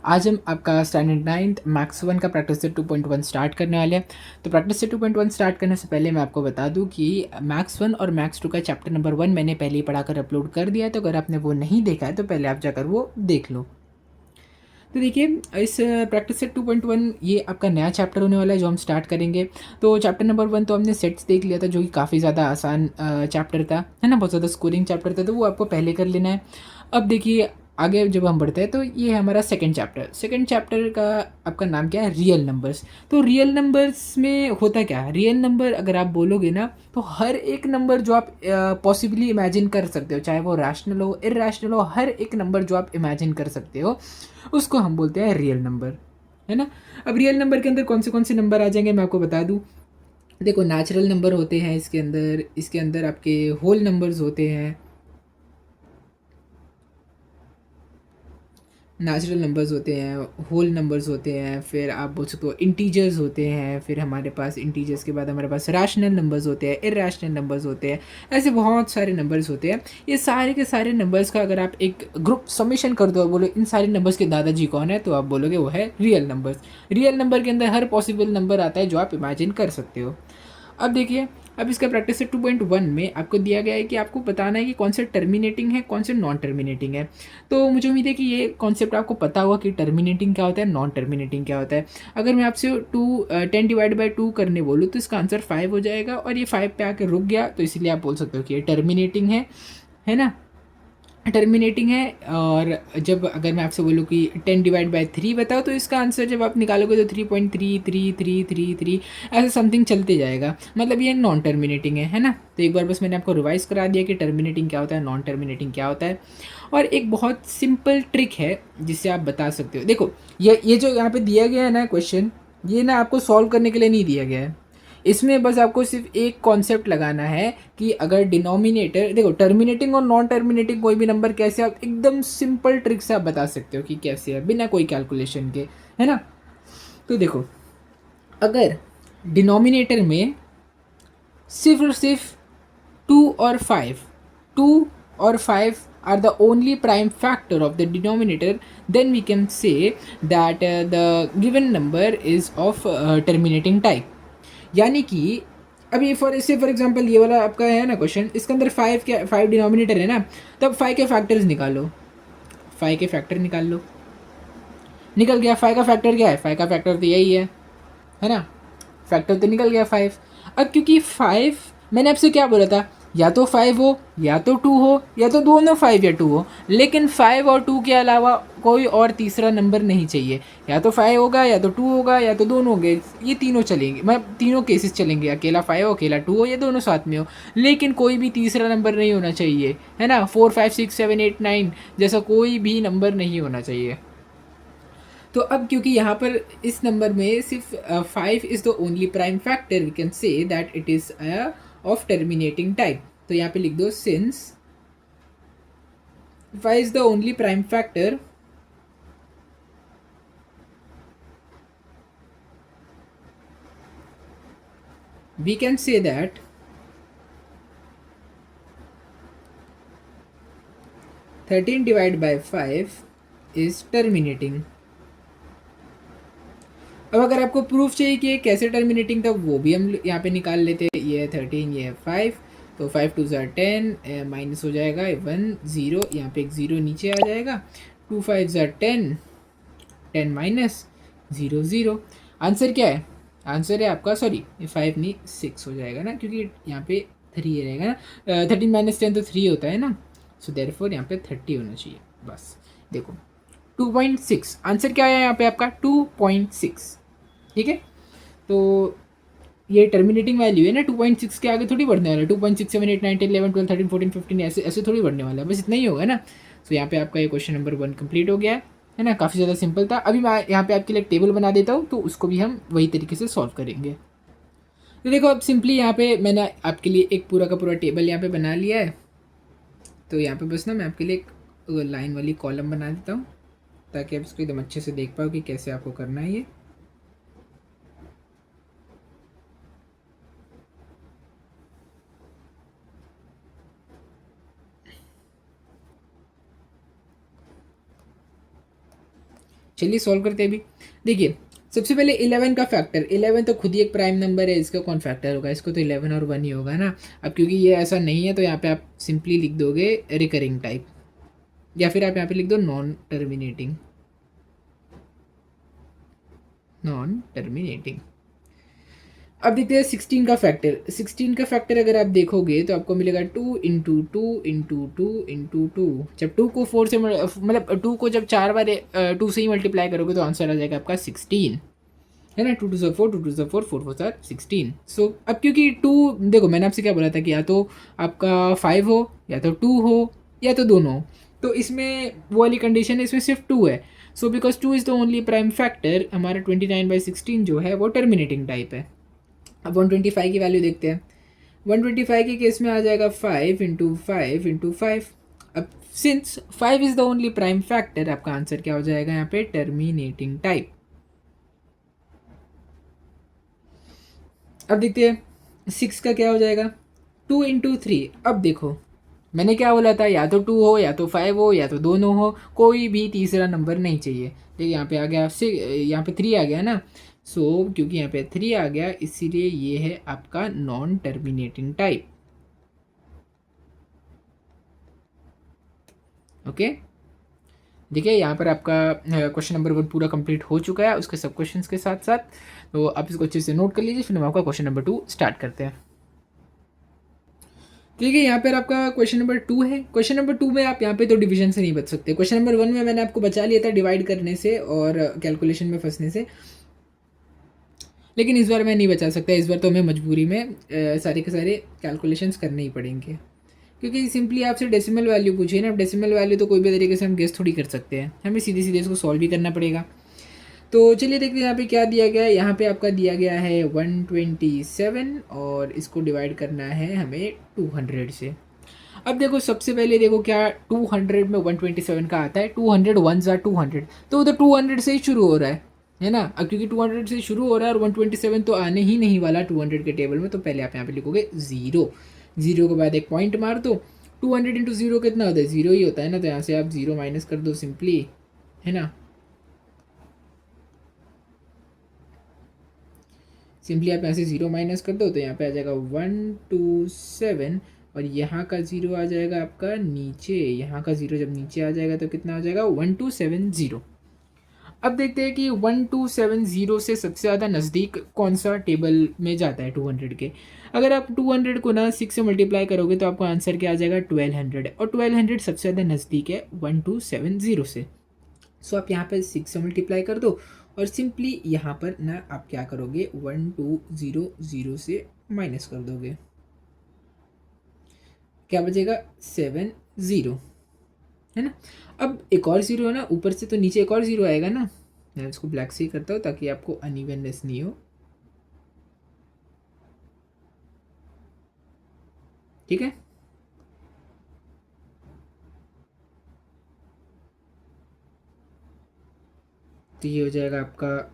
आज हम आपका स्टैंडर्ड 9th मैथ्स 1 का प्रैक्टिस सेट 2.1 स्टार्ट करने वाले हैं। तो प्रैक्टिस सेट 2.1 स्टार्ट करने से पहले मैं आपको बता दूं कि मैथ्स 1 और मैथ्स 2 का चैप्टर नंबर 1 मैंने पहले ही पढ़ाकर अपलोड कर दिया है, तो अगर आपने वो नहीं देखा है तो पहले आप जाकर वो देख लो। तो देखिए, इस प्रैक्टिस सेट 2.1 ये आपका नया चैप्टर होने वाला है जो हम स्टार्ट करेंगे। तो चैप्टर नंबर 1 तो हमने सेट्स देख लिया था, जो कि काफ़ी ज़्यादा आसान चैप्टर था, है ना, बहुत ज़्यादा स्कोरिंग चैप्टर था, तो वो आपको पहले कर लेना है। अब देखिए, आगे जब हम बढ़ते हैं तो ये है हमारा सेकंड चैप्टर का आपका नाम क्या है, रियल नंबर्स। तो रियल नंबर्स में होता क्या है, रियल नंबर अगर आप बोलोगे ना तो हर एक नंबर जो आप पॉसिबली इमेजिन कर सकते हो, चाहे वो रैशनल हो इरैशनल हो, हर एक नंबर जो आप इमेजिन कर सकते हो उसको हम बोलते हैं रियल नंबर, है ना। अब रियल नंबर के अंदर कौन से नंबर आ जाएंगे मैं आपको बता दूं। देखो, नेचुरल नंबर होते हैं इसके अंदर आपके होल नंबर्स होते हैं, नेचुरल नंबर्स होते हैं, होल नंबर्स होते हैं, फिर आप बोल सकते हो इंटीजर्स होते हैं, फिर हमारे पास इंटीजर्स के बाद हमारे पास रैशनल नंबर्स होते हैं, इरैशनल नंबर्स होते हैं। ऐसे बहुत सारे नंबर्स होते हैं। ये सारे के सारे नंबर्स का अगर आप एक ग्रुप समेशन कर दो और बोलो इन सारे नंबर्स के दादाजी कौन है, तो आप बोलोगे वो है रियल नंबर्स। रियल नंबर के अंदर हर पॉसिबल नंबर आता है जो आप इमेजिन कर सकते हो। अब देखिए, अब इसका प्रैक्टिस सेट 2.1 में आपको दिया गया है कि आपको बताना है कि कौन से टर्मिनेटिंग है, कौन से नॉन टर्मिनेटिंग है। तो मुझे उम्मीद है कि ये कॉन्सेप्ट आपको पता होगा कि टर्मिनेटिंग क्या होता है, नॉन टर्मिनेटिंग क्या होता है। अगर मैं आपसे 10/2 करने बोलूँ तो इसका आंसर 5 हो जाएगा, और ये 5 पे आके रुक गया, तो इसलिए आप बोल सकते हो कि ये टर्मिनेटिंग है ना, टर्मिनेटिंग है। और जब अगर मैं आपसे बोलूँ कि 10/3 बताओ, तो इसका आंसर जब आप निकालोगे तो 3.333333 ऐसे समथिंग चलते जाएगा, मतलब ये नॉन टर्मिनेटिंग है ना। तो एक बार बस मैंने आपको रिवाइज करा दिया कि टर्मिनेटिंग क्या होता है, नॉन टर्मिनेटिंग क्या होता है। और एक बहुत सिंपल ट्रिक है जिससे आप बता सकते हो। देखो, ये जो यहाँ पे दिया गया है ना क्वेश्चन, ये ना आपको सॉल्व करने के लिए नहीं दिया गया है। इसमें बस आपको सिर्फ एक कॉन्सेप्ट लगाना है कि अगर डिनोमिनेटर, देखो टर्मिनेटिंग और नॉन टर्मिनेटिंग कोई भी नंबर कैसे, आप एकदम सिंपल ट्रिक से आप बता सकते हो कि कैसे है, बिना कोई कैलकुलेशन के, है ना। तो देखो, अगर डिनोमिनेटर में सिर्फ और सिर्फ 2 और 5 are the only prime factor of the denominator, then we can say that the given number is of terminating type। यानी कि अभी फॉर एग्जांपल ये वाला आपका है ना क्वेश्चन, इसके अंदर 5 डिनोमिनेटर है ना, तब 5 के फैक्टर्स निकालो, 5 के फैक्टर निकाल लो, निकल गया 5 का फैक्टर क्या है, 5 का फैक्टर तो यही है ना, फैक्टर तो निकल गया 5। अब क्योंकि 5, मैंने आपसे क्या बोला था, या तो 5 हो या तो 2 हो, या तो दोनों 5 या 2 हो, लेकिन 5 और 2 के अलावा कोई और तीसरा नंबर नहीं चाहिए। या तो 5 होगा, या तो 2 होगा, या तो दोनों होंगे, ये तीनों चलेंगे, मतलब तीनों केसेस चलेंगे, अकेला 5 हो, अकेला 2 हो, या दोनों साथ में हो, लेकिन कोई भी तीसरा नंबर नहीं होना चाहिए, है ना। 4 5 6 7 8 9 जैसा कोई भी नंबर नहीं होना चाहिए। तो अब क्योंकि यहाँ पर इस नंबर में सिर्फ 5 is the only prime factor, we can say that it is of terminating type. तो यहाँ पे लिख दो, since 5 is the only prime factor, we can say that 13/5 is terminating. अब अगर आपको प्रूफ चाहिए कि ये कैसे टर्मिनेटिंग था, वो भी हम यहाँ पे निकाल लेते हैं। ये है 13, ये है 5, तो 5 2 ज़ा 10, माइनस हो जाएगा 1 0, यहाँ पे एक 0 नीचे आ जाएगा, 2 5 ज़ा 10, 10 माइनस 0 0। आंसर क्या है, आंसर है आपका, सॉरी ये 5 नहीं 6 हो जाएगा ना, क्योंकि यहाँ पे 3 रहेगा ना, 13 - 10 तो 3 होता है ना, सो देयरफॉर यहाँ पे 30 होना चाहिए। बस देखो, 2.6 आंसर क्या है यहाँ पे आपका, 2.6, ठीक है। तो ये टर्मिनेटिंग वैल्यू है ना, 2.6 के आगे थोड़ी बढ़ने वाला है, 2.6 7 8 9 10 11 12 13 14 15 ऐसे ऐसे थोड़ी बढ़ने वाला है, बस इतना ही होगा ना। तो यहाँ पे आपका ये क्वेश्चन नंबर 1 कंप्लीट हो गया है ना, काफ़ी ज़्यादा सिंपल था। अभी मैं यहाँ पे आपके लिए एक टेबल बना देता हूँ, तो उसको भी हम वही तरीके से सॉल्व करेंगे। तो देखो, अब सिंपली यहाँ पे मैंने आपके लिए एक पूरा का पूरा टेबल यहाँ पे बना लिया है। तो यहाँ पे बस ना मैं आपके लिए एक लाइन वाली कॉलम बना देता हूँ, ताकि आप इसको एकदम अच्छे से देख पाओ कि कैसे आपको करना है ये। चलिए सॉल्व करते हैं अभी। देखिए सबसे पहले 11 का फैक्टर, 11 तो खुद ही एक प्राइम नंबर है, इसका कौन फैक्टर होगा, इसको तो 11 और 1 ही होगा ना। अब क्योंकि ये ऐसा नहीं है तो यहाँ पे आप सिंपली लिख दोगे रिकरिंग टाइप, या फिर आप यहाँ पे लिख दो नॉन टर्मिनेटिंग, नॉन टर्मिनेटिंग। अब देखते हैं 16 का फैक्टर। 16 का फैक्टर अगर आप देखोगे तो आपको मिलेगा 2 इंटू 2 जब 2 को 4 से मतलब 2 को जब 4 बार 2 से ही मल्टीप्लाई करोगे तो आंसर आ जाएगा आपका 16, है ना। 2 2 4, 2 2 4, 4 4 16। सो अब क्योंकि 2, देखो मैंने आपसे क्या बोला था कि या तो आपका 5 हो, या तो 2 हो, या तो दोनों हो। तो इसमें वो वाली कंडीशन है, इसमें सिर्फ 2 है। So because 2 is the only prime factor, हमारा 29/16 जो है वो टर्मिनेटिंग टाइप है। अब 125 की वैल्यू देखते हैं। 125 के केस में आ जाएगा 5 इंटू 5 इंटू 5। अब since 5 is the only prime factor, आपका आंसर क्या हो जाएगा यहाँ पे, टर्मिनेटिंग टाइप। अब देखते हैं 6 का क्या हो जाएगा, 2 इंटू 3। अब देखो मैंने क्या बोला था, या तो 2 हो, या तो 5 हो, या तो दोनों हो, कोई भी तीसरा नंबर नहीं चाहिए। देखिए यहाँ पे आ गया यहाँ पे 3 आ गया ना। सो क्योंकि यहाँ पे 3 आ गया इसीलिए ये है आपका नॉन टर्मिनेटिंग टाइप। ओके, देखिए यहाँ पर आपका क्वेश्चन नंबर 1 पूरा कंप्लीट हो चुका है उसके सब क्वेश्चंस के साथ साथ। तो आप इसको अच्छे से नोट कर लीजिए, फिर हम आपका क्वेश्चन नंबर 2 स्टार्ट करते हैं। ठीक है, यहाँ पर आपका क्वेश्चन नंबर 2 है। क्वेश्चन नंबर 2 में आप यहाँ पे तो डिवीजन से नहीं बच सकते। क्वेश्चन नंबर 1 में मैंने आपको बचा लिया था डिवाइड करने से और कैलकुलेशन में फंसने से, लेकिन इस बार मैं नहीं बचा सकता। इस बार तो हमें मजबूरी में सारे के सारे कैलकुलेशंस करने ही पड़ेंगे, क्योंकि सिंपली आपसे डेसिमल वैल्यू पूछिए ना। डेसिमल वैल्यू तो कोई भी तरीके से हम गेस थोड़ी कर सकते हैं, हमें सीधे सीधे इसको सॉल्व भी करना पड़ेगा। तो चलिए देखते हैं यहाँ पे क्या दिया गया है। यहाँ पे आपका दिया गया है 127 और इसको डिवाइड करना है हमें 200 से। अब देखो सबसे पहले देखो क्या 200 में 127 का आता है, 200 1s are 200, तो वो तो 200 से ही शुरू हो रहा है ना। अब क्योंकि 200 से शुरू हो रहा है और 127 तो आने ही नहीं वाला 200 के टेबल में, तो पहले आप यहाँ पे लिखोगे 0। 0 के बाद एक पॉइंट मार दो। 200 इंटू 0 कितना होता है, 0 ही होता है ना। तो यहाँ से आप 0 माइनस कर दो सिंपली, है ना। सिंपली आप यहाँ से 0 माइनस कर दो तो यहाँ पे आ जाएगा 127 और यहाँ का 0 आ जाएगा आपका नीचे। यहाँ का 0 जब नीचे आ जाएगा तो कितना आ जाएगा, 1270। अब देखते हैं कि 1270 से सबसे ज़्यादा नज़दीक कौन सा टेबल में जाता है 200 के। अगर आप 200 को ना 6 से मल्टीप्लाई करोगे तो आपका आंसर क्या आ जाएगा, 1200, और 1200 सबसे ज़्यादा नज़दीक है 1270 से। सो आप यहाँ पर 6 से मल्टीप्लाई कर दो और सिंपली यहाँ पर ना आप क्या करोगे, 1200 से माइनस कर दोगे, क्या बचेगा, 70, है ना। अब एक और 0 है ना ऊपर से, तो नीचे एक और 0 आएगा ना। मैं इसको ब्लैक से ही करता हूँ ताकि आपको अनइवननेस नहीं हो, ठीक है। तो ये हो जाएगा आपका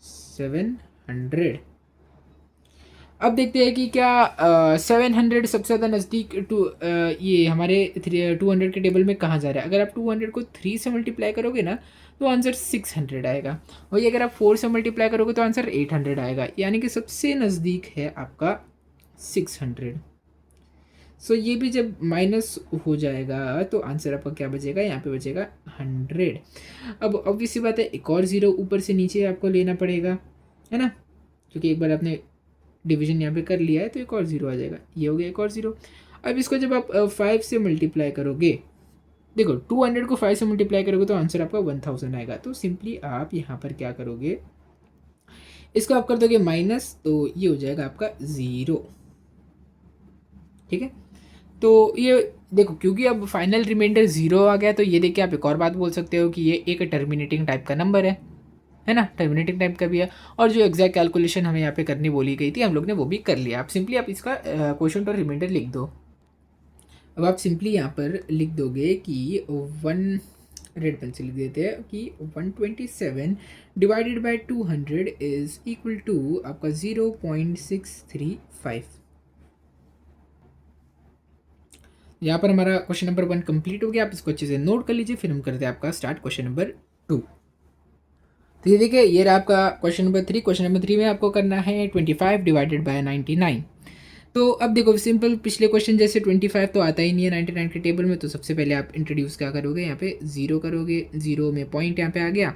700। अब देखते हैं कि क्या 700 सबसे ज़्यादा नज़दीक टू ये हमारे 200 के टेबल में कहाँ जा रहा है। अगर आप 200 को 3 से मल्टीप्लाई करोगे ना तो आंसर 600 आएगा। वही अगर आप 4 से मल्टीप्लाई करोगे तो आंसर 800 आएगा, यानी कि सबसे नज़दीक है आपका 600। सो ये भी जब माइनस हो जाएगा तो आंसर आपका क्या बचेगा, यहाँ पे बचेगा 100। अब ऑब्वियस सी बात है एक और 0 ऊपर से नीचे आपको लेना पड़ेगा, है ना, क्योंकि एक बार आपने डिवीजन यहाँ पे कर लिया है तो एक और 0 आ जाएगा। ये हो गया एक और 0। अब इसको जब आप 5 से मल्टीप्लाई करोगे, देखो 200 को 5 से मल्टीप्लाई करोगे तो आंसर आपका 1000 आएगा। तो सिंपली आप यहाँ पर क्या करोगे, इसको आप कर दोगे माइनस, तो ये हो जाएगा आपका 0, ठीक है। तो ये देखो क्योंकि अब फाइनल रिमाइंडर 0 आ गया तो ये देख के आप एक और बात बोल सकते हो कि ये एक टर्मिनेटिंग टाइप का नंबर है ना, टर्मिनेटिंग टाइप का भी है। और जो एग्जैक्ट कैलकुलेशन हमें यहाँ पे करनी बोली गई थी हम लोग ने वो भी कर लिया। आप सिंपली आप इसका क्वेश्चन और रिमाइंडर लिख दो। अब आप सिंपली यहाँ पर लिख दोगे कि 1, रेड पेन से लिख देते हैं कि 127 divided by 200 is equal to आपका 0.635। यहाँ पर हमारा क्वेश्चन नंबर 1 कंप्लीट हो गया। आप इसको अच्छे से नोट कर लीजिए, फिर हम करते हैं आपका स्टार्ट क्वेश्चन नंबर टू। तो ये देखिए, ये रहा आपका क्वेश्चन नंबर 3। क्वेश्चन नंबर 3 में आपको करना है 25 डिवाइडेड बाय 99। तो अब देखो सिंपल, पिछले क्वेश्चन जैसे 25 तो आता ही नहीं है 99 के टेबल में, तो सबसे पहले आप इंट्रोड्यूस क्या करोगे, यहाँ पे ज़ीरो करोगे, ज़ीरो में पॉइंट यहाँ पे आ गया।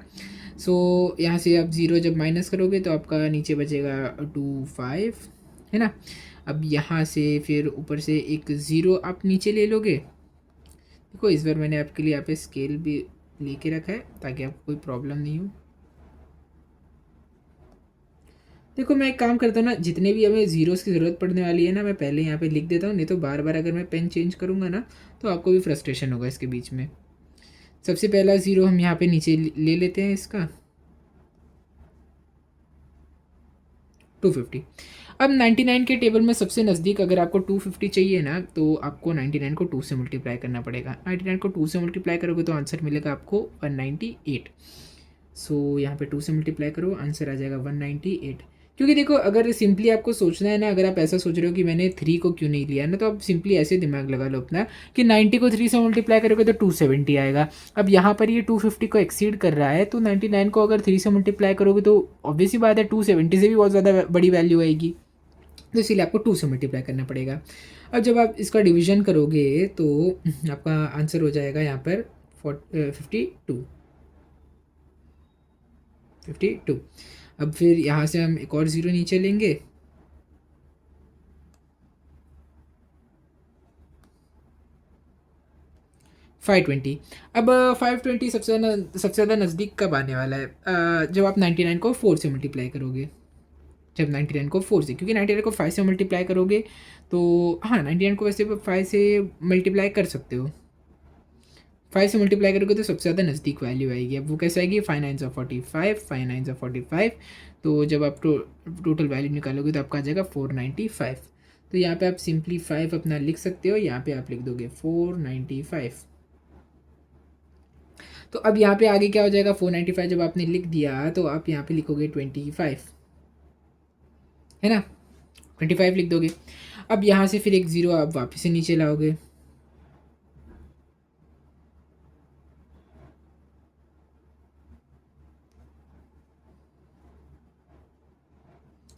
सो यहाँ से आप ज़ीरो जब माइनस करोगे तो आपका नीचे बचेगा 25, है ना। अब यहाँ से फिर ऊपर से एक ज़ीरो आप नीचे ले लोगे। देखो इस बार मैंने आपके लिए यहाँ पे स्केल भी लेके रखा है ताकि आपको कोई प्रॉब्लम नहीं हो। देखो मैं एक काम करता हूँ ना, जितने भी हमें ज़ीरोज़ की ज़रूरत पड़ने वाली है ना, मैं पहले यहाँ पे लिख देता हूँ, नहीं तो बार बार अगर मैं पेन चेंज करूँगा ना तो आपको भी फ्रस्ट्रेशन होगा इसके बीच में। सबसे पहला ज़ीरो हम यहाँ पे नीचे ले लेते हैं इसका 250। अब 99 के टेबल में सबसे नज़दीक अगर आपको 250 चाहिए ना, तो आपको 99 को 2 से मल्टीप्लाई करना पड़ेगा। 99 को 2 से मल्टीप्लाई करोगे तो आंसर मिलेगा आपको 198। सो यहाँ पे 2 से मल्टीप्लाई करो, आंसर आ जाएगा 198। क्योंकि देखो अगर सिंपली आपको सोचना है ना, अगर आप ऐसा सोच रहे हो कि मैंने 3 को क्यों नहीं लिया ना, तो आप सिंपली ऐसे दिमाग लगा लो अपना कि 90 को 3 से मल्टीप्लाई करोगे तो 270 आएगा। अब यहाँ पर ये 250 को एक्सीड कर रहा है, तो 99 को अगर 3 से मल्टीप्लाई करोगे तो ऑब्वियसली बात है 270 से भी बहुत ज़्यादा बड़ी वैल्यू आएगी, तो इसीलिए आपको 2 से मल्टीप्लाई करना पड़ेगा। अब जब आप इसका डिवीजन करोगे तो आपका आंसर हो जाएगा यहाँ पर 52। अब फिर यहाँ से हम एक और ज़ीरो नीचे लेंगे, फाइव ट्वेंटी। अब 520 सबसे ज़्यादा नज़दीक कब आने वाला है, जब आप 99 को 4 से मल्टीप्लाई करोगे। जब 99 को 4 से, क्योंकि 99 को 5 से मल्टीप्लाई करोगे तो हाँ 99 को वैसे 5 से मल्टीप्लाई कर सकते हो। 5 से मल्टीप्लाई करोगे तो सबसे ज़्यादा नज़दीक वैल्यू आएगी। अब वो कैसे आएगी, 5 9 45, 5 9 45। तो जब आप टोटल वैल्यू निकालोगे तो आपका आ जाएगा 495। तो यहाँ पे आप सिंपली 5 अपना लिख सकते हो, यहाँ पे आप लिख दोगे 495। तो अब यहाँ पे आगे क्या हो जाएगा, 495 जब आपने लिख दिया तो आप यहाँ पे लिखोगे 25, है ना, 25 लिख दोगे। अब यहाँ से फिर एक ज़ीरो आप वापस से नीचे लाओगे,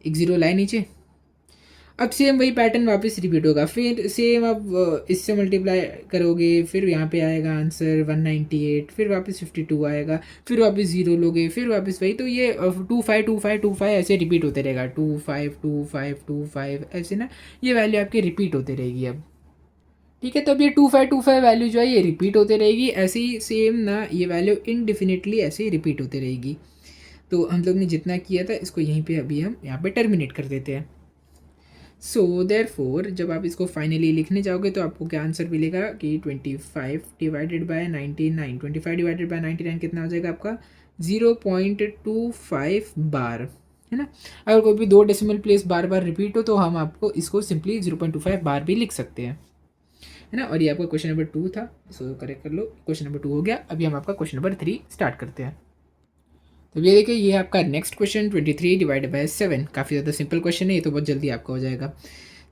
एक ज़ीरो लाए नीचे। अब सेम वही पैटर्न वापस रिपीट होगा, फिर सेम अब इससे मल्टीप्लाई करोगे, फिर यहाँ पे आएगा आंसर 198, फिर वापस 52 आएगा, फिर वापस ज़ीरो लोगे, फिर वापस वही। तो ये 25 ऐसे रिपीट होते रहेगा, 25 ऐसे ना, ये वैल्यू आपकी रिपीट होते रहेगी अब। ठीक है, तो अब ये 25 वैल्यू जो है ये रिपीट होते रहेगी, ऐसे ही सेम ना ये वैल्यू इनडिफिनिटली ऐसे ही रिपीट होते रहेगी। तो हम लोग ने जितना किया था इसको यहीं पे अभी हम यहाँ पे टर्मिनेट कर देते हैं। सो देयरफॉर जब आप इसको फाइनली लिखने जाओगे तो आपको क्या आंसर मिलेगा कि 25 डिवाइडेड बाय 99, 25 डिवाइडेड बाय 99 कितना हो जाएगा आपका 0.25 बार, है ना। अगर कोई भी दो डेसिमल प्लेस बार बार रिपीट हो तो हम आपको इसको सिंपली 0.25 बार भी लिख सकते हैं, है ना। और ये आपका क्वेश्चन नंबर 2 था, इसको करेक्ट कर लो, क्वेश्चन नंबर 2 हो गया। अभी हम आपका क्वेश्चन नंबर 3 स्टार्ट करते हैं। तो ये देखिए, ये आपका नेक्स्ट क्वेश्चन 23 डिवाइडेड बाय 7, काफ़ी ज़्यादा सिंपल क्वेश्चन है, ये तो बहुत जल्दी आपका हो जाएगा।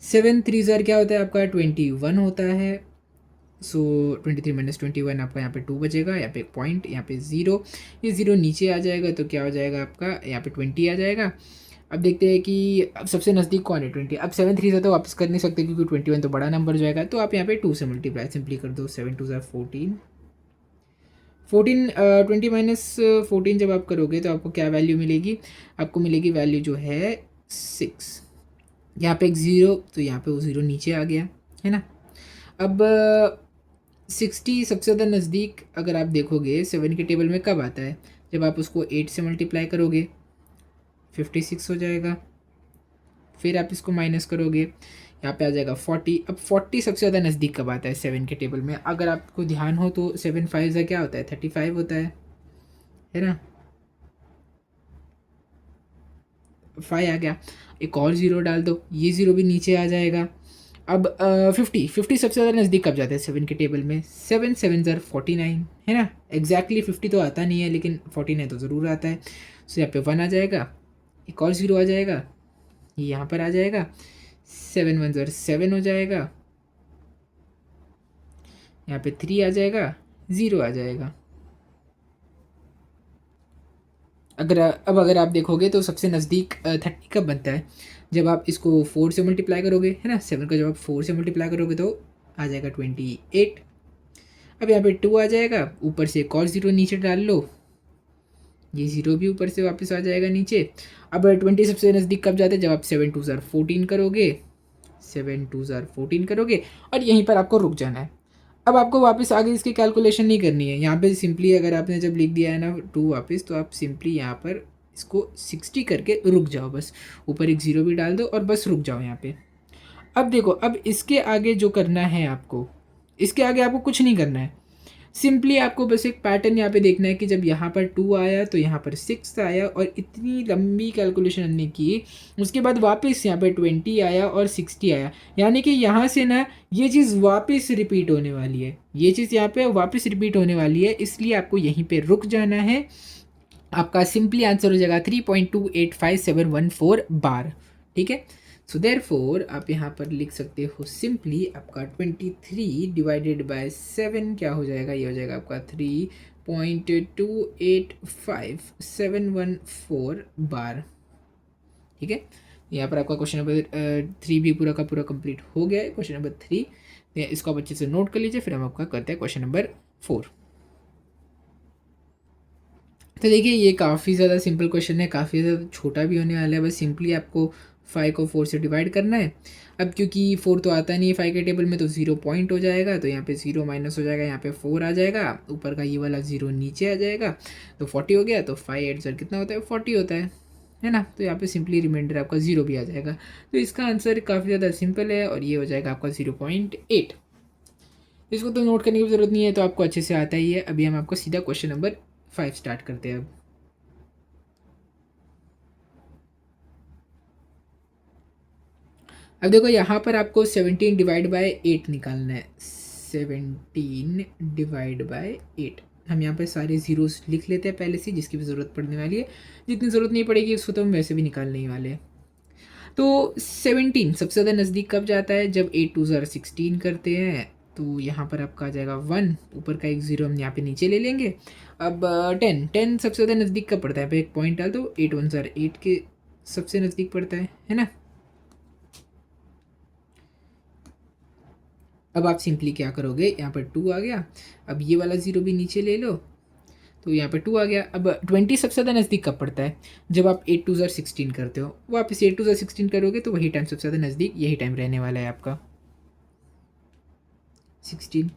7 3 ज़र क्या होता है आपका 21 होता है। सो 23 माइनस 21 आपका यहाँ पे 2 बचेगा, यहाँ पे एक पॉइंट, यहाँ पे ज़ीरो, ये ज़ीरो नीचे आ जाएगा तो क्या हो जाएगा आपका यहाँ पे 20 आ जाएगा। अब देखते हैं कि अब सबसे नज़दीक कौन है 20। अब 7 3 से तो वापस कर नहीं सकते क्योंकि 21 तो बड़ा नंबर जाएगा, तो आप यहाँ पे 2 से मल्टीप्लाई सिंपली कर दो, 7 2 ज़र 14, 20 माइनस 14 जब आप करोगे तो आपको क्या वैल्यू मिलेगी, आपको मिलेगी वैल्यू जो है 6। यहाँ पे एक ज़ीरो, तो यहाँ पे वो ज़ीरो नीचे आ गया, है ना। अब 60 सबसे ज़्यादा नज़दीक अगर आप देखोगे 7 के टेबल में कब आता है, जब आप उसको 8 से मल्टीप्लाई करोगे 56 हो जाएगा, फिर आप इसको माइनस करोगे, यहाँ पे आ जाएगा 40। अब 40 सबसे ज़्यादा नज़दीक कब आता है 7 के टेबल में, अगर आपको ध्यान हो तो 7 5 का क्या होता है 35 होता है ना। 5 आ गया, एक और ज़ीरो डाल दो, ये ज़ीरो भी नीचे आ जाएगा। अब 50 सबसे ज़्यादा नज़दीक कब जाता है 7 के टेबल में, 7 7 ज़र 49, है ना। एग्जैक्टली 50 तो आता नहीं है लेकिन 49 तो ज़रूर आता है। सो यहाँ पे 1 आ जाएगा, एक और ज़ीरो आ जाएगा, ये यहाँ पर आ जाएगा, 7 1 ज़र 7 हो जाएगा, यहाँ पे 3 आ जाएगा, ज़ीरो आ जाएगा। अगर आप देखोगे तो सबसे नज़दीक 30 कब बनता है, जब आप इसको 4 से मल्टीप्लाई करोगे, है ना। 7 को जब आप 4 से मल्टीप्लाई करोगे तो आ जाएगा 28। अब यहाँ पे 2 आ जाएगा, ऊपर से एक और ज़ीरो नीचे डाल लो, ये ज़ीरो भी ऊपर से वापस आ जाएगा नीचे। अब 20 सबसे नज़दीक कब जाता है, जब आप 7 2 ज़ार 14 करोगे, 7 2 ज़ार 14 करोगे और यहीं पर आपको रुक जाना है। अब आपको वापस आगे इसकी कैलकुलेशन नहीं करनी है, यहाँ पे सिंपली अगर आपने जब लिख दिया है ना 2 वापस, तो आप सिंपली यहाँ पर इसको 60 करके रुक जाओ बस, ऊपर एक ज़ीरो भी डाल दो और बस रुक जाओ यहाँ पे। अब देखो, अब इसके आगे जो करना है आपको, इसके आगे आपको कुछ नहीं करना है, सिंपली आपको बस एक पैटर्न यहाँ पे देखना है कि जब यहाँ पर 2 आया तो यहाँ पर 6 आया और इतनी लंबी कैलकुलेशन हमने की, उसके बाद वापस यहाँ पर 20 आया और 60 आया, यानी कि यहाँ से ना ये चीज़ वापस रिपीट होने वाली है, ये चीज़ यहाँ पे वापस रिपीट होने वाली है, इसलिए आपको यहीं पे रुक जाना है। आपका सिंपली आंसर हो जाएगा 3.285714 बार, ठीक है। सो देयरफॉर आप यहाँ पर लिख सकते हो सिंपली आपका 23 डिवाइडेड बाय 7 क्या हो जाएगा, ये हो जाएगा आपका 3.285714 बार, ठीक है। यहाँ पर आपका क्वेश्चन नंबर 3 भी पूरा का पूरा कंप्लीट हो गया है। क्वेश्चन नंबर 3 इसको आप अच्छे से नोट कर लीजिए, फिर हम आपका करते हैं क्वेश्चन नंबर 4। तो देखिए ये काफ़ी ज़्यादा सिंपल क्वेश्चन है, काफ़ी ज़्यादा छोटा भी होने वाला है, बस सिंपली आपको 5 को 4 से डिवाइड करना है। अब क्योंकि 4 तो आता नहीं है 5 के टेबल में, तो 0 पॉइंट हो जाएगा, तो यहाँ पे 0 माइनस हो जाएगा, यहाँ पे 4 आ जाएगा, ऊपर का ये वाला 0 नीचे आ जाएगा, तो 40 हो गया। तो 5 8 सर कितना होता है, 40 होता है ना। तो यहाँ पे सिंपली रिमाइंडर आपका 0 भी आ जाएगा। तो इसका आंसर काफ़ी ज़्यादा सिंपल है और ये हो जाएगा आपका 0.8। इसको तो नोट करने की ज़रूरत नहीं है, तो आपको अच्छे से आता ही है। अभी हम आपको सीधा क्वेश्चन नंबर 5 स्टार्ट करते हैं। अब देखो यहाँ पर आपको 17 डिवाइड बाय 8 निकालना है। 17 डिवाइड बाय 8, हम यहाँ पर सारे ज़ीरोस लिख लेते हैं पहले से, जिसकी भी ज़रूरत पड़ने वाली है, जितनी ज़रूरत नहीं पड़ेगी उसको तो हम वैसे भी निकालने ही वाले हैं। तो 17 सबसे ज़्यादा नज़दीक कब जाता है, जब 8 2 ज़ार 16 करते हैं, तो यहाँ पर आपका आ जाएगा 1, ऊपर का एक ज़ीरो हम यहाँ पे नीचे ले लेंगे। अब 10 सबसे ज़्यादा नज़दीक कब पड़ता है, पे एक पॉइंट डाल दो, 8 1 ज़ार 8 के सबसे नज़दीक पड़ता है ना। अब आप सिंपली क्या करोगे, यहाँ पर 2 आ गया, अब ये वाला ज़ीरो भी नीचे ले लो, तो यहाँ पर 2 आ गया। अब 20 सबसे ज़्यादा नज़दीक कब पड़ता है, जब आप 8 2 ज़ार 16 करते हो, वापस 8 2 ज़ार 16 करोगे तो वही टाइम सबसे ज़्यादा नज़दीक यही टाइम रहने वाला है आपका 16।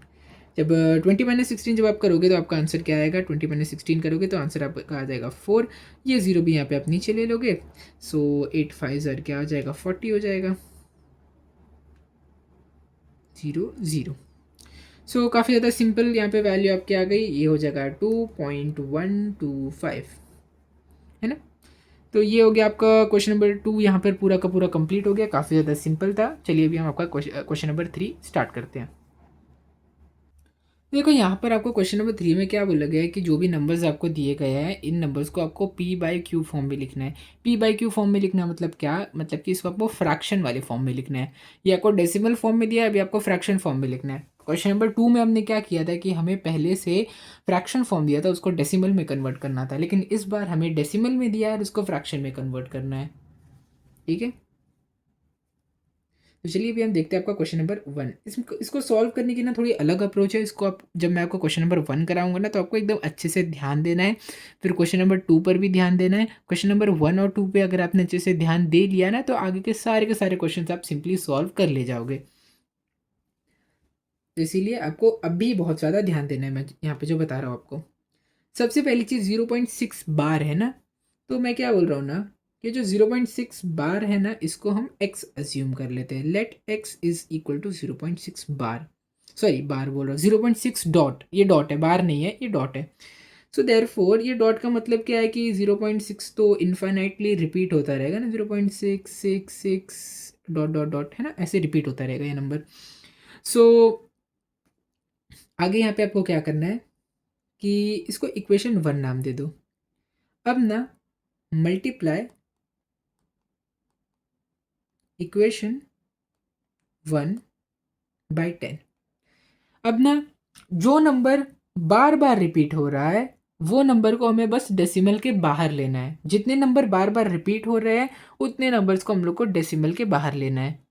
जब 20 माइनस 16 जब आप करोगे तो आपका आंसर क्या आएगा, 20 माइनस 16 करोगे तो आंसर आपका आ जाएगा 4, ये ज़ीरो भी यहाँ पे आप नीचे ले लोगे। सो 8 5 ज़ार क्या आ जाएगा, 40 हो जाएगा, 0 0। सो काफ़ी ज़्यादा सिंपल यहाँ पे वैल्यू आपकी आ गई, ये हो जाएगा 2.125, है ना। तो ये हो गया आपका क्वेश्चन नंबर 2, यहाँ पर पूरा का पूरा कंप्लीट हो गया, काफ़ी ज़्यादा सिंपल था। चलिए अभी हम आपका क्वेश्चन नंबर 3 स्टार्ट करते हैं। देखो यहाँ पर आपको क्वेश्चन नंबर 3 में क्या बोला गया है कि जो भी नंबर्स आपको दिए गए हैं, इन नंबर्स को आपको पी बाई क्यू फॉर्म में लिखना है। पी बाई क्यू फॉर्म में लिखना मतलब क्या, मतलब कि इसको आपको फ्रैक्शन वाले फॉर्म में लिखना है। ये आपको डेसिमल फॉर्म में दिया है, अभी आपको फ्रैक्शन फॉर्म में लिखना है। क्वेश्चन नंबर 2 में हमने क्या किया था कि हमें पहले से फ्रैक्शन फॉर्म दिया था, उसको डेसिमल में कन्वर्ट करना था, लेकिन इस बार हमें डेसिमल में दिया है और उसको फ्रैक्शन में कन्वर्ट करना है, ठीक है। तो चलिए अभी हम देखते हैं आपका क्वेश्चन नंबर 1। इसको सॉल्व करने की ना थोड़ी अलग अप्रोच है। इसको आप, जब मैं आपको क्वेश्चन नंबर 1 कराऊंगा ना, तो आपको एकदम अच्छे से ध्यान देना है, फिर क्वेश्चन नंबर 2 पर भी ध्यान देना है। क्वेश्चन नंबर 1 और 2 पे अगर आपने अच्छे से ध्यान दे लिया ना, तो आगे के सारे क्वेश्चन आप सिंपली सॉल्व कर ले जाओगे। तो इसीलिए आपको अभी बहुत ज़्यादा ध्यान देना है, मैं यहाँ पे जो बता रहा हूँ आपको। सबसे पहली चीज़ 0.6 बार है ना, तो मैं क्या बोल रहा हूँ ना कि जो 0.6 बार है ना, इसको हम x अज्यूम कर लेते हैं। Let x is equal to 0.6 bar, sorry bar बोल रहा हूँ, 0.6 डॉट, ये डॉट है, बार नहीं है, ये डॉट है। सो देयरफॉर ये डॉट का मतलब क्या है कि 0.6 तो इन्फाइनाइटली रिपीट होता रहेगा ना, 0.666 डॉट डॉट डॉट, है ना, ऐसे रिपीट होता रहेगा ये नंबर। सो आगे यहाँ पे आपको क्या करना है कि इसको इक्वेशन 1 नाम दे दो। अब ना मल्टीप्लाई इक्वेशन 1/10। अब ना जो नंबर बार बार रिपीट हो रहा है वो नंबर को हमें बस डेसिमल के बाहर लेना है। जितने नंबर बार बार रिपीट हो रहे हैं उतने नंबर्स को हम लोग को डेसिमल के बाहर लेना है।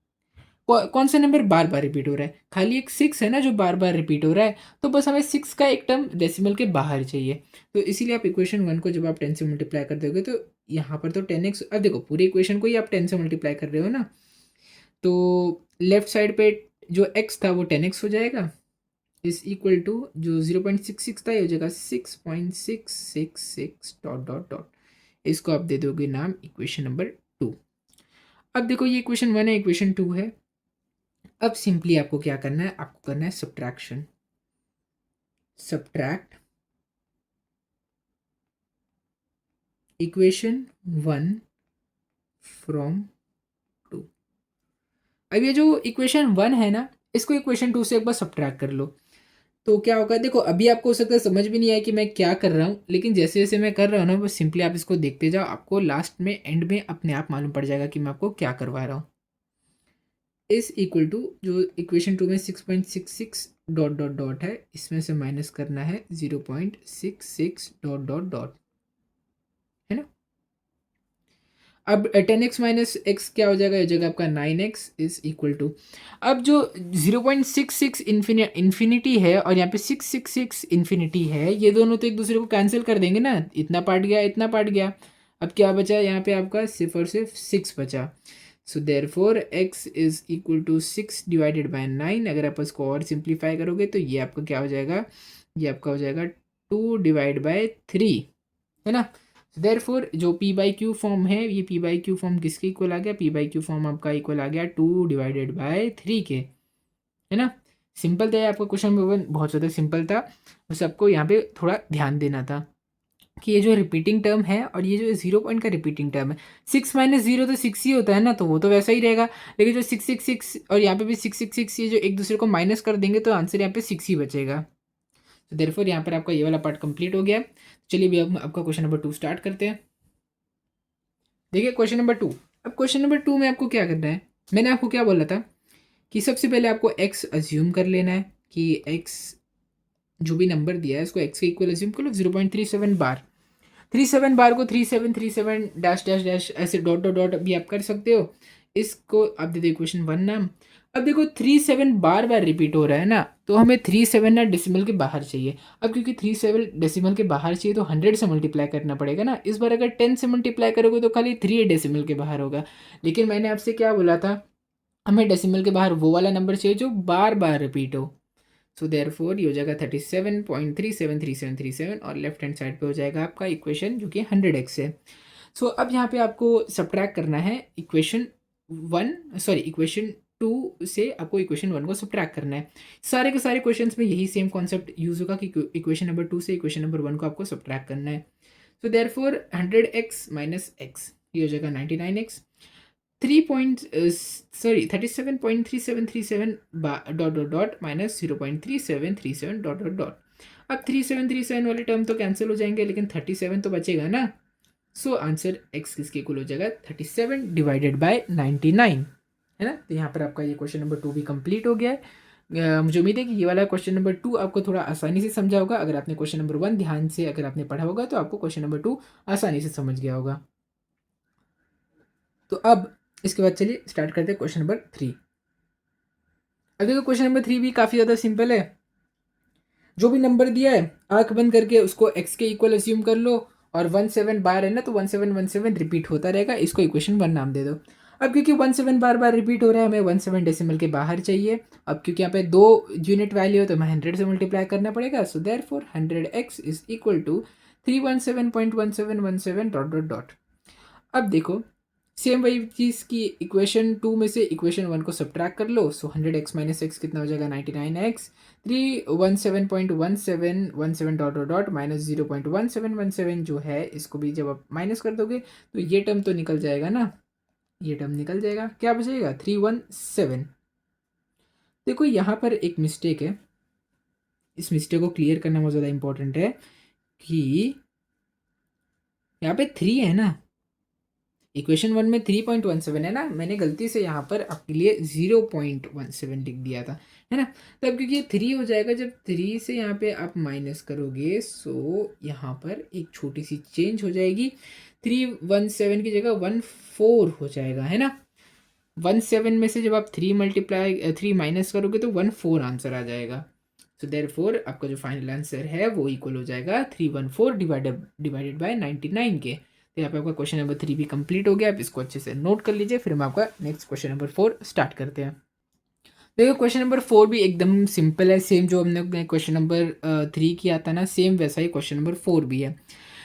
कौन सा नंबर बार बार रिपीट हो रहा है? खाली एक 6 है ना जो बार बार रिपीट हो रहा है, तो बस हमें 6 का एक टर्म डेसिमल के बाहर चाहिए। तो इसीलिए आप इक्वेशन 1 को जब आप 10 से मल्टीप्लाई कर दोगे तो यहाँ पर तो 10x, अब देखो पूरी इक्वेशन को ही आप 10 से मल्टीप्लाई कर रहे हो ना, तो लेफ्ट साइड पे जो x था वो 10x हो जाएगा, इज इक्वल टू जो 0.66 था ये हो जाएगा 6.666 डॉट डॉट डॉट। इसको आप दे दोगे नाम इक्वेशन नंबर 2। अब देखो ये इक्वेशन 1 है, इक्वेशन 2 है। अब सिंपली आपको क्या करना है, आपको करना है सब्ट्रैक्शन। Subtract equation 1 from 2। अब ये जो इक्वेशन 1 है ना, इसको इक्वेशन 2 से एक बार सब्ट्रैक्ट कर लो, तो क्या होगा देखो। अभी आपको हो सकता है समझ भी नहीं आया कि मैं क्या कर रहा हूँ, लेकिन जैसे जैसे मैं कर रहा हूँ ना, बस सिंपली आप इसको देखते जाओ, आपको लास्ट में एंड में अपने आप मालूम पड़ जाएगा कि मैं आपको क्या करवा रहा हूँ। इज इक्वल टू जो इक्वेशन 2 में 6.66 डॉट डॉट डॉट है, इसमें से माइनस करना है 0.66 डॉट डॉट डॉट, है ना। अब 10x माइनस एक्स क्या हो जाएगा, ये जगह आपका 9x इज इक्वल टू, अब जो 0.66 इन्फिनिटी है और यहाँ पे 666 इन्फिनिटी है, ये दोनों तो एक दूसरे को कैंसिल कर देंगे ना, इतना पार्ट गया इतना पार्ट गया। अब क्या बचा यहाँ पे आपका, सिर्फ और सिर्फ 6 बचा। So therefore x is equal to 6 divided by 9। अगर आप इसको और सिंप्लीफाई करोगे तो ये आपका क्या हो जाएगा, ये आपका हो जाएगा 2 डिवाइड बाय 3, है ना। देयरफॉर जो पी बाई क्यू फॉर्म है, ये पी बाई क्यू फॉर्म किसके इक्वल आ गया, पी बाई क्यू फॉर्म आपका इक्वल आ गया 2 डिवाइडेड बाय 3 के, है ना। सिंपल था ये आपका क्वेश्चन नंबर 1, बहुत ज़्यादा सिंपल था। बस आपको यहाँ पे थोड़ा ध्यान देना था कि ये जो रिपीटिंग टर्म है और ये जो 0 पॉइंट का रिपीटिंग टर्म है, 6 माइनस 0 तो 6 ही होता है ना, तो वो तो वैसा ही रहेगा। लेकिन जो 666 और यहाँ पे भी 666, ये जो एक दूसरे को माइनस कर देंगे तो आंसर यहाँ पे 6 ही बचेगा। तो देयरफॉर यहाँ पर आपका ये वाला पार्ट कंप्लीट हो गया। चलिए भी अब आपका क्वेश्चन नंबर 2 स्टार्ट करते हैं। देखिए क्वेश्चन नंबर 2। अब क्वेश्चन नंबर 2 में आपको क्या करना है, मैंने आपको क्या बोला था कि सबसे पहले आपको x अज्यूम कर लेना है कि x जो भी नंबर दिया है इसको x के इक्वल अज्यूम कर लो, 0.37 बार। 37 बार को 3737 डैश डैश डैश ऐसे डॉट डॉट डॉट भी आप कर सकते हो। इसको आप दे दो इक्वेशन 1 नाम। अब देखो 37 बार बार रिपीट हो रहा है ना, तो हमें 37 ना डेसिमल के बाहर चाहिए। अब क्योंकि 37 डेसिमल के बाहर चाहिए तो 100 से मल्टीप्लाई करना पड़ेगा ना। इस बार अगर 10 से मल्टीप्लाई करोगे तो खाली 3 डेसिमल के बाहर होगा। लेकिन मैंने आपसे क्या बोला था, हमें डेसिमल के बाहर वो वाला नंबर चाहिए जो बार बार रिपीट हो। सो देयर फोर ये हो जाएगा 37.373737 और लेफ्ट हैंड साइड पे हो जाएगा आपका इक्वेशन जो कि 100x है। सो अब यहाँ पे आपको सब्ट्रैक्ट करना है इक्वेशन 1, सॉरी इक्वेशन 2 से आपको इक्वेशन 1 को सब्ट्रैक्ट करना है। सारे के सारे क्वेश्चंस में यही सेम कॉन्सेप्ट यूज होगा कि इक्वेशन नंबर 2 से इक्वेशन नंबर 1 को आपको सब्ट्रैक्ट करना है। So therefore 100x minus x, ये हो जाएगा 99x। 37.3737 dot dot dot minus 0.3737 dot dot dot. अब 3737 वाले टर्म तो कैंसिल हो जाएंगे, लेकिन 37 तो बचेगा ना। सो आंसर x किसके इक्वल हो जाएगा, 37 डिवाइडेड बाय 99, है ना। तो यहाँ पर आपका ये क्वेश्चन नंबर 2 भी कंप्लीट हो गया है। मुझे उम्मीद है कि ये वाला क्वेश्चन नंबर 2 आपको थोड़ा आसानी से समझा होगा। अगर आपने क्वेश्चन नंबर 1 ध्यान से अगर आपने पढ़ा होगा तो आपको क्वेश्चन नंबर 2 आसानी से समझ गया होगा। तो अब इसके बाद चलिए स्टार्ट करते हैं क्वेश्चन नंबर 3। अब देखो क्वेश्चन नंबर 3 भी काफ़ी ज़्यादा सिंपल है। जो भी नंबर दिया है आंख बंद करके उसको x के इक्वल अज्यूम कर लो, और 17 बार है ना तो 1717 रिपीट होता रहेगा, इसको इक्वेशन 1 नाम दे दो। अब क्योंकि 17 बार बार रिपीट हो रहा है, हमें 17 डेसिमल के बाहर चाहिए। अब क्योंकि यहाँ पे 2 यूनिट वैल्यू है तो हमें 100 से मल्टीप्लाई करना पड़ेगा। So therefore 100x is equal to 317.1717 dot dot dot. अब देखो सेम वही चीज़ की इक्वेशन 2 में से इक्वेशन 1 को सब्ट्रैक्ट कर लो। सो 100x माइनस एक्स कितना हो जाएगा, 99x। 317.1717 dot dot dot minus 0.1717 जो है, इसको भी जब आप माइनस कर दोगे तो ये टर्म तो निकल जाएगा ना, ये टर्म निकल जाएगा। क्या बचेगा, 317। देखो यहाँ पर एक मिस्टेक है, इस मिस्टेक को क्लियर करना बहुत ज़्यादा इंपॉर्टेंट है कि यहाँ पे 3 है ना, इक्वेशन 1 में 3.17 है ना, मैंने गलती से यहाँ पर आपके लिए 0.17 लिख दिया था, है ना। तब क्योंकि ये 3 हो जाएगा, जब 3 से यहाँ पे आप माइनस करोगे, सो यहाँ पर एक छोटी सी चेंज हो जाएगी, 317 की जगह 14 हो जाएगा, है ना। 17 में से जब आप 3 माइनस करोगे तो 14 आंसर आ जाएगा। सो देयरफॉर आपका जो फाइनल आंसर है वो इक्वल हो जाएगा 314 डिवाइडेड बाय 99 के। तो यहाँ पे आपका क्वेश्चन नंबर 3 भी कंप्लीट हो गया। आप इसको अच्छे से नोट कर लीजिए, फिर हम आपका नेक्स्ट क्वेश्चन नंबर 4 स्टार्ट करते हैं। देखो क्वेश्चन नंबर 4 भी एकदम सिंपल है, सेम जो हमने क्वेश्चन नंबर 3 किया था ना, सेम वैसा ही क्वेश्चन नंबर 4 भी है।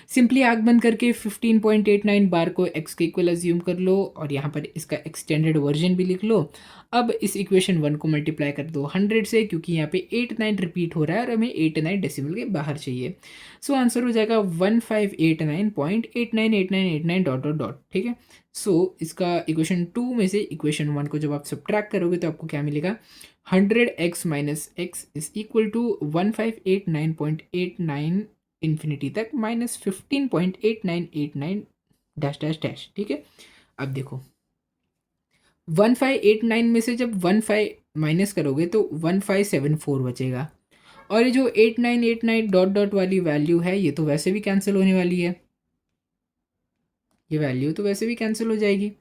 सिंपली आग बंद करके 15.89 बार को x के इक्वल अज्यूम कर लो और यहाँ पर इसका एक्सटेंडेड वर्जन भी लिख लो। अब इस इक्वेशन 1 को मल्टीप्लाई कर दो 100 से, क्योंकि यहाँ पे 8 9 रिपीट हो रहा है और हमें 8 9 डेसिमल के बाहर चाहिए। सो आंसर हो जाएगा 1589.898989 डॉट डॉट डॉट, ठीक है। सो इसका इक्वेशन 2 में से इक्वेशन 1 को जब आप सब्ट्रैक्ट करोगे तो आपको क्या मिलेगा, 100x minus x is equal to 1589.89 infinity तक माइनस 15.8989 डैश डैश डैश, ठीक है। अब देखो 1589 में से जब 15 माइनस करोगे तो 1574 बचेगा, और ये जो 8989 डॉट डॉट वाली वैल्यू है ये तो वैसे भी कैंसिल होने वाली है, ये वैल्यू तो वैसे भी कैंसिल हो जाएगी।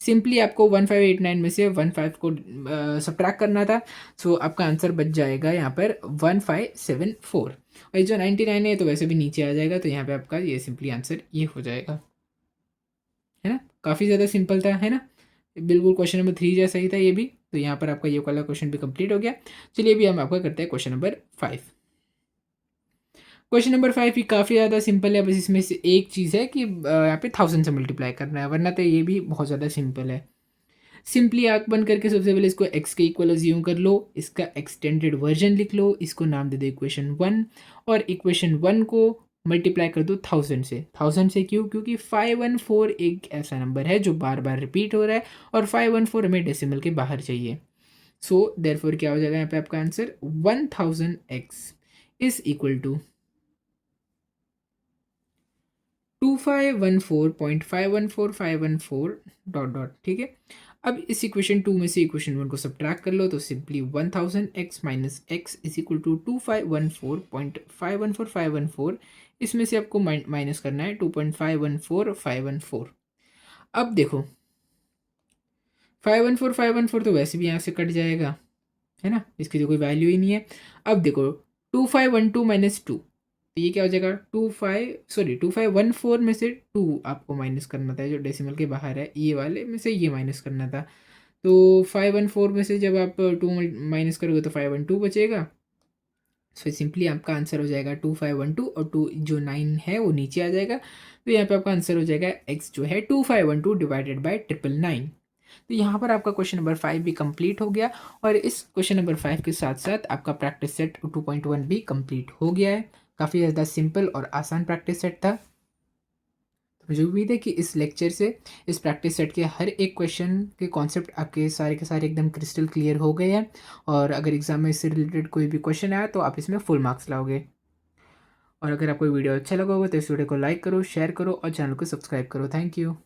सिंपली आपको 1589 में से 15 को सब्ट्रैक्ट करना था। सो आपका आंसर बच जाएगा यहाँ पर 1574, और जो 99 है तो वैसे भी नीचे आ जाएगा, तो यहाँ पे आपका ये सिंपली आंसर ये हो जाएगा, है ना। काफ़ी ज़्यादा सिंपल था, है ना, बिल्कुल क्वेश्चन नंबर 3 जैसा ही था ये भी। तो यहाँ पर आपका ये वाला क्वेश्चन भी कंप्लीट हो गया। चलिए अभी हम आपका करते हैं क्वेश्चन नंबर 5। क्वेश्चन नंबर 5 भी काफ़ी ज़्यादा सिंपल है, बस इसमें से एक चीज़ है कि यहाँ पे 1000 से मल्टीप्लाई करना है, वरना तो ये भी बहुत ज़्यादा सिंपल है। सिंपली आंख बंद करके सबसे पहले इसको x के इक्वल अज्यूम कर लो, इसका एक्सटेंडेड वर्जन लिख लो, इसको नाम दे दो इक्वेशन 1, और इक्वेशन 1 को मल्टीप्लाई कर दो 1000 से। 1000 से क्यों, क्योंकि 514 एक ऐसा नंबर है जो बार बार रिपीट हो रहा है और 514 हमें डेसिमल के बाहर चाहिए। सो देयरफॉर क्या हो जाएगा यहाँ पे आपका answer 1000x is equal to 2514.514514 dot dot, ठीक है। अब इस इक्वेशन 2 में से इक्वेशन 1 को सब्ट्रैक्ट कर लो, तो simply 1000x minus x is equal to 2514.514514, इसमें से आपको माइनस करना है 2.514514। अब देखो 514 तो वैसे भी यहाँ से कट जाएगा, है ना, इसकी तो कोई वैल्यू ही नहीं है। अब देखो 2512 माइनस 2, तो ये क्या हो जाएगा 2514 में से 2 आपको माइनस करना था, जो डेसिमल के बाहर है ये वाले में से ये माइनस करना था। तो 514 में से जब आप 2 माइनस करोगे तो 512 बचेगा। सो सिंपली आपका आंसर हो जाएगा 2512, और 2 जो 9 है वो नीचे आ जाएगा। तो यहाँ पे आपका आंसर हो जाएगा x जो है 2512 डिवाइडेड बाई 999। तो यहाँ पर आपका क्वेश्चन नंबर 5 भी कंप्लीट हो गया, और इस क्वेश्चन नंबर 5 के साथ साथ आपका प्रैक्टिस सेट 2.1 भी कंप्लीट हो गया है। काफ़ी ज़्यादा सिंपल और आसान प्रैक्टिस सेट था। तो मुझे उम्मीद है कि इस लेक्चर से इस प्रैक्टिस सेट के हर एक क्वेश्चन के कॉन्सेप्ट आपके सारे के सारे एकदम क्रिस्टल क्लियर हो गए हैं, और अगर एग्जाम में इससे रिलेटेड कोई भी क्वेश्चन आया तो आप इसमें फुल मार्क्स लाओगे। और अगर आपको वीडियो अच्छा लगा होगा तो इस वीडियो को लाइक करो, शेयर करो और चैनल को सब्सक्राइब करो। Thank you.